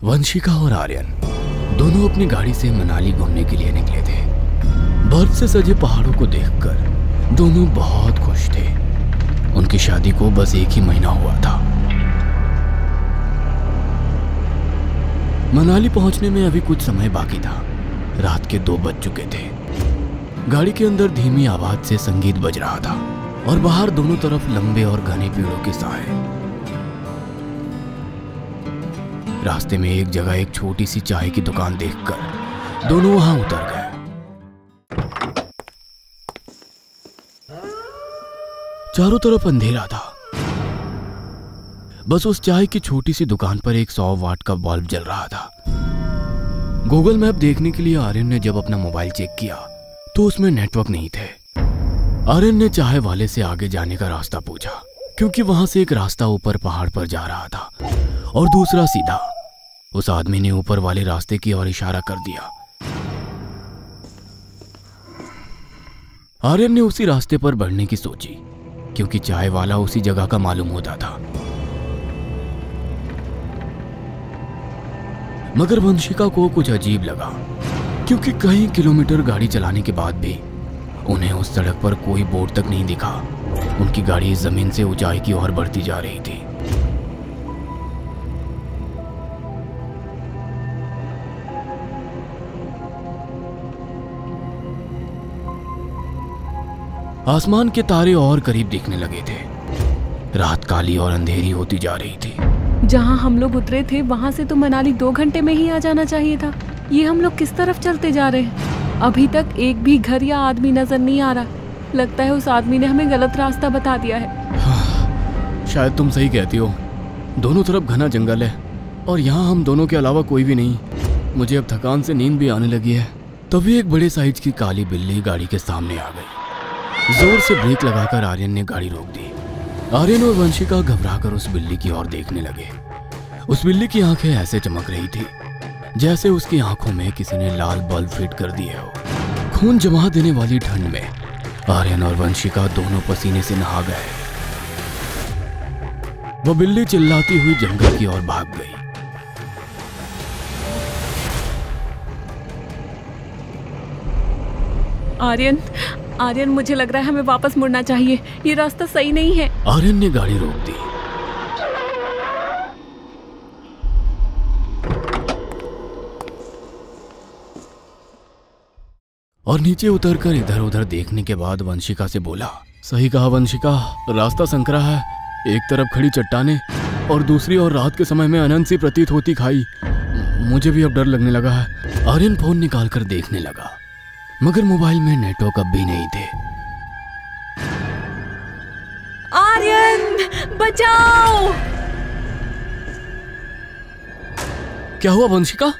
वंशिका और आर्यन दोनों अपनी गाड़ी से मनाली घूमने के लिए निकले थे। बर्फ से सजे पहाड़ों को देखकर दोनों बहुत खुश थे। उनकी शादी को बस 1 ही महीना हुआ था। मनाली पहुंचने में अभी कुछ समय बाकी था। रात के 2 बज चुके थे। गाड़ी के अंदर धीमी आवाज से संगीत बज रहा था और बाहर दोनों तरफ लंबे और घने पेड़ों के साए। रास्ते में एक जगह एक छोटी सी चाय की दुकान देखकर दोनों वहां उतर गए। चारों तरफ अंधेरा था। बस उस चाय की छोटी सी दुकान पर एक 100 वाट का बल्ब जल रहा था। गूगल मैप देखने के लिए आर्यन ने जब अपना मोबाइल चेक किया तो उसमें नेटवर्क नहीं थे। आर्यन ने चाय वाले से आगे जाने का रास्ता पूछा, क्योंकि वहां से एक रास्ता ऊपर पहाड़ पर जा रहा था और दूसरा सीधा। उस आदमी ने ऊपर वाले रास्ते की ओर इशारा कर दिया। आर्यन ने उसी रास्ते पर बढ़ने की सोची, क्योंकि चाय वाला उसी जगह का मालूम होता था। मगर वंशिका को कुछ अजीब लगा, क्योंकि कई किलोमीटर गाड़ी चलाने के बाद भी उन्हें उस सड़क पर कोई बोर्ड तक नहीं दिखा। उनकी गाड़ी जमीन से ऊंचाई की ओर बढ़ती जा रही थी। आसमान के तारे और करीब दिखने लगे थे। रात काली और अंधेरी होती जा रही थी। जहाँ हम लोग उतरे थे वहाँ से तो मनाली 2 घंटे में ही आ जाना चाहिए था। ये हम लोग किस तरफ चलते जा रहे हैं? अभी तक एक भी घर या आदमी नजर नहीं आ रहा। लगता है उस आदमी ने हमें गलत रास्ता बता दिया है। शायद तुम सही कहती हो। दोनों तरफ घना जंगल है और यहाँ हम दोनों के अलावा कोई भी नहीं। मुझे अब थकान से नींद भी आने लगी है। तभी एक बड़े साइज की काली बिल्ली गाड़ी के सामने आ गई। जोर से ब्रेक लगाकर आर्यन ने गाड़ी रोक दी। आर्यन और वंशिका घबराकर उस बिल्ली की ओर देखने लगे। उस बिल्ली की आंखें ऐसे चमक रही थी जैसे उसकी आंखों में किसी ने लाल बल्ब फिट कर दिए हो। खून जमा देने वाली ठंड में आर्यन और वंशिका दोनों पसीने से नहा गए। वो बिल्ली चिल्लाती हुई जंगल की ओर भाग गई। आर्यन, मुझे लग रहा है हमें वापस मुड़ना चाहिए। ये रास्ता सही नहीं है। आर्यन ने गाड़ी रोक दी। और नीचे उतरकर इधर उधर देखने के बाद वंशिका से बोला, सही कहा वंशिका, रास्ता संकरा है। एक तरफ खड़ी चट्टाने और दूसरी ओर रात के समय में अनंत सी प्रतीत होती खाई। मुझे भी अब डर लगने लगा है। आर्यन फोन निकालकर देखने लगा, मगर मोबाइल में नेटवर्क अब भी नहीं थे। आर्यन, बचाओ! क्या हुआ वंशिका?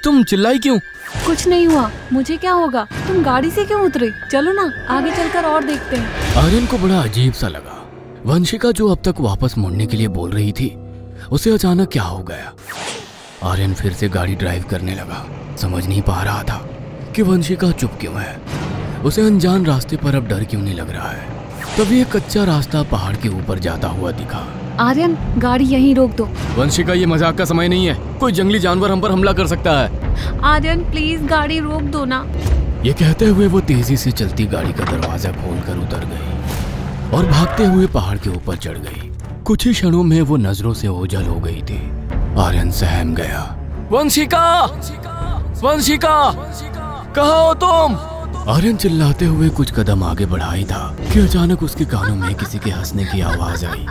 तुम चिल्लाई क्यों? कुछ नहीं हुआ। मुझे क्या होगा? तुम गाड़ी से क्यों उतरे? चलो ना, आगे चलकर और देखते हैं। आर्यन को बड़ा अजीब सा लगा। वंशिका जो अब तक वापस मुड़ने के लिए बोल रही थी, उसे अचानक क्या हो गया? आर्यन फिर से गाड़ी ड्राइव करने लगा। समझ नहीं पा रहा था कि वंशिका चुप क्यों है। उसे अनजान रास्ते पर अब डर क्यों नहीं लग रहा है। तभी एक कच्चा रास्ता पहाड़ के ऊपर जाता हुआ दिखा। आर्यन, गाड़ी यहीं रोक दो। वंशिका, ये मजाक का समय नहीं है। कोई जंगली जानवर हम पर हमला कर सकता है। आर्यन, प्लीज गाड़ी रोक दो ना। ये कहते हुए वो तेजी से चलती गाड़ी का दरवाजा खोलकर उतर गई और भागते हुए पहाड़ के ऊपर चढ़ गई। कुछ ही क्षणों में वो नजरों से ओझल हो गई थी। आर्यन सहम गया। वंशिका! वंशिका! कहाँ हो तुम? आर्यन चिल्लाते हुए कुछ कदम आगे बढ़ा ही था कि अचानक उसके कानों में किसी के हंसने की आवाज आई,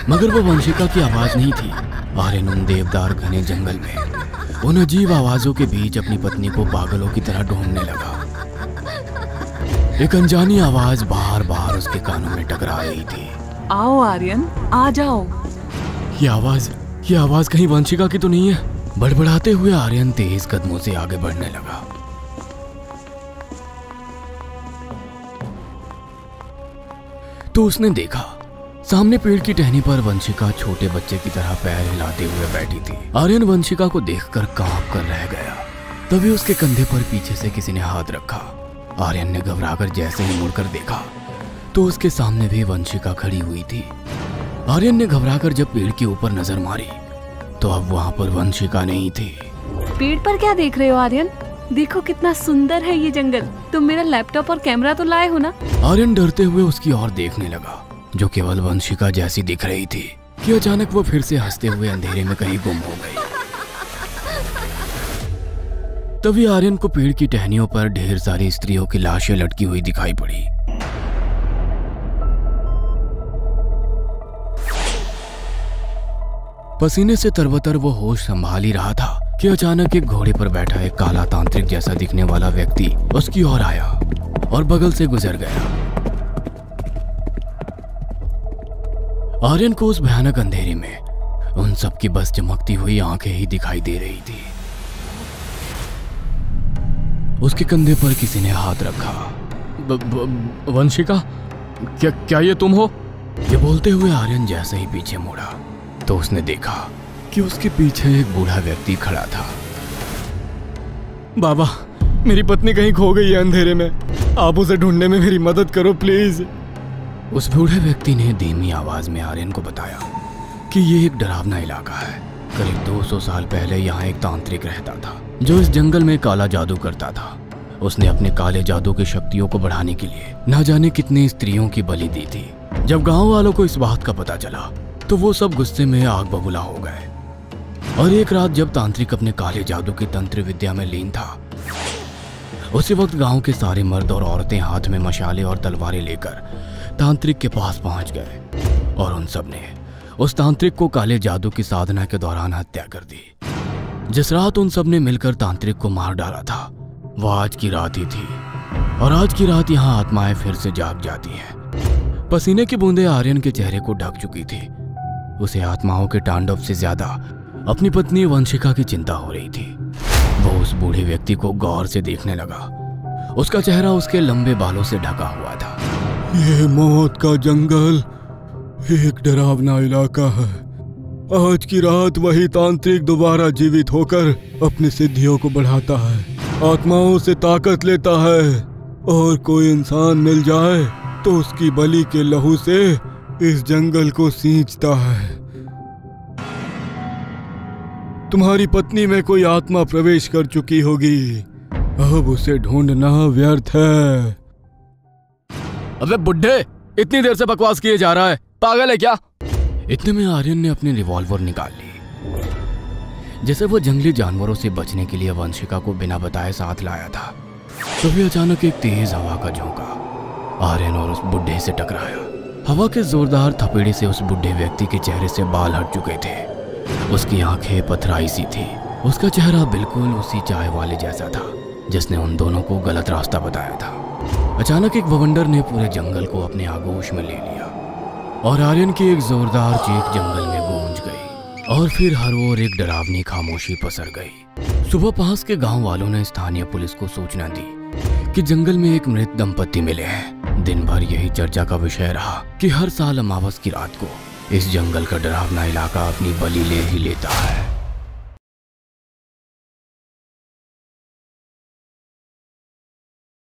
मगर वो वंशिका की आवाज नहीं थी। आर्यन उन देवदार घने जंगल में उन अजीब आवाजों के बीच अपनी पत्नी को पागलों की तरह ढूंढने लगा। एक अनजानी आवाज बार बार उसके कानों में टकरा रही थी। आओ आर्यन, आ जाओ। ये आवाज कहीं वंशिका की तो नहीं है? बड़बड़ाते हुए आर्यन तेज कदमों से आगे बढ़ने लगा। तो उसने देखा सामने पेड़ की टहनी पर वंशिका छोटे बच्चे की तरह पैर हिलाते हुए बैठी थी। आर्यन वंशिका को देखकर कांप कर रह गया। तभी उसके कंधे पर पीछे से किसी ने हाथ रखा। आर्यन ने घबराकर जैसे ही मुड़कर देखा तो उसके सामने भी वंशिका खड़ी हुई थी। आर्यन ने घबराकर जब पेड़ के ऊपर नजर मारी तो अब वहाँ पर वंशिका नहीं थी। पेड़ पर क्या देख रहे हो आर्यन? देखो कितना सुंदर है ये जंगल। तुम मेरा लैपटॉप और कैमरा तो लाए हो ना? आर्यन डरते हुए उसकी ओर देखने लगा, जो केवल वंशिका जैसी दिख रही थी कि अचानक वो फिर से हंसते हुए अंधेरे में कहीं गुम हो गई। तभी आर्यन को पेड़ की टहनियों पर ढेर सारी स्त्रियों की लाशें लटकी हुई दिखाई पड़ी। पसीने से तरबतर वो होश संभाल ही रहा था कि अचानक एक घोड़े पर बैठा एक काला तांत्रिक जैसा दिखने वाला व्यक्ति उसकी ओर आया और बगल से गुजर गया। आर्यन को उस भयानक अंधेरे में उन सब की बस चमकती हुई आंखें ही दिखाई दे रही थी। उसके कंधे पर किसी ने हाथ रखा। वंशिका, क्या ये तुम हो? ये बोलते हुए आर्यन जैसे ही पीछे मुड़ा तो उसने देखा कि उसके पीछे एक बूढ़ा व्यक्ति खड़ा था। बाबा, मेरी पत्नी कहीं खो गई है अंधेरे में, आप उसे ढूंढने में मेरी मदद करो प्लीज। उस बूढ़े व्यक्ति ने धीमी आवाज में आर्यन को बताया कि ये एक डरावना इलाका है। करीब 200 साल पहले यहाँ एक तांत्रिक रहता था जो इस जंगल में काला जादू करता था। उसने अपने काले जादू की शक्तियों को बढ़ाने के लिए ना जाने कितनी स्त्रियों की बलि दी थी। जब गांव वालों को इस बात का पता चला तो वो सब गुस्से में आग बबूला हो गए। और एक रात जब तांत्रिक अपने काले जादू की तंत्र विद्या में लीन था, उसी वक्त गांव के सारे मर्द और औरतें हाथ में मशाले और तलवारें लेकर तांत्रिक के पास पहुंच गए और उन सब ने उस तांत्रिक को काले जादू की साधना के दौरान हत्या कर दी। जिस रात उन सब ने मिलकर तांत्रिक को मार डाला था वो आज की रात ही थी। और आज की रात यहाँ आत्माएं फिर से जाग जाती हैं। पसीने की बूंदें आर्यन के चेहरे को ढक चुकी थी। उसे आत्माओं के तांडव से ज्यादा अपनी पत्नी वंशिका की चिंता हो रही थी। वो उस बूढ़े व्यक्ति को गौर से देखने लगा। उसका चेहरा उसके लंबे बालों से ढका हुआ था। ये मौत का जंगल एक डरावना इलाका है। आज की रात वही तांत्रिक दोबारा जीवित होकर अपनी सिद्धियों को बढ़ाता है, आत्माओं से ताकत लेता है और कोई इंसान मिल जाए तो उसकी बलि के लहू से इस जंगल को सींचता है। तुम्हारी पत्नी में कोई आत्मा प्रवेश कर चुकी होगी, अब उसे ढूंढना व्यर्थ है। अबे बुड्ढे, इतनी देर से बकवास किए जा रहा है, पागल है क्या? इतने में आर्यन ने अपनी रिवॉल्वर निकाल ली। जैसे वो जंगली जानवरों से बचने के लिए वंशिका को बिना बताए साथ लाया था। तभी अचानक एक तेज हवा का झोंका आर्यन और उस बुड्ढे से टकराया। हवा के जोरदार थपेड़े से उस बुढ़े व्यक्ति के चेहरे से बाल हट चुके थे। उसकी आंखें पथराई सी थी। उसका चेहरा बिल्कुल उसी चाय वाले जैसा था जिसने उन दोनों को गलत रास्ता बताया था। अचानक एक बवंडर ने पूरे जंगल को अपने आगोश में ले लिया और आर्यन की एक जोरदार चीख जंगल में गूंज गई और फिर हर ओर एक डरावनी खामोशी पसर गई। सुबह पास के गांव वालों ने स्थानीय पुलिस को सूचना दी कि जंगल में एक मृत दंपति मिले हैं। दिन भर यही चर्चा का विषय रहा कि हर साल अमावस की रात को इस जंगल का डरावना इलाका अपनी बलि ले ही लेता है।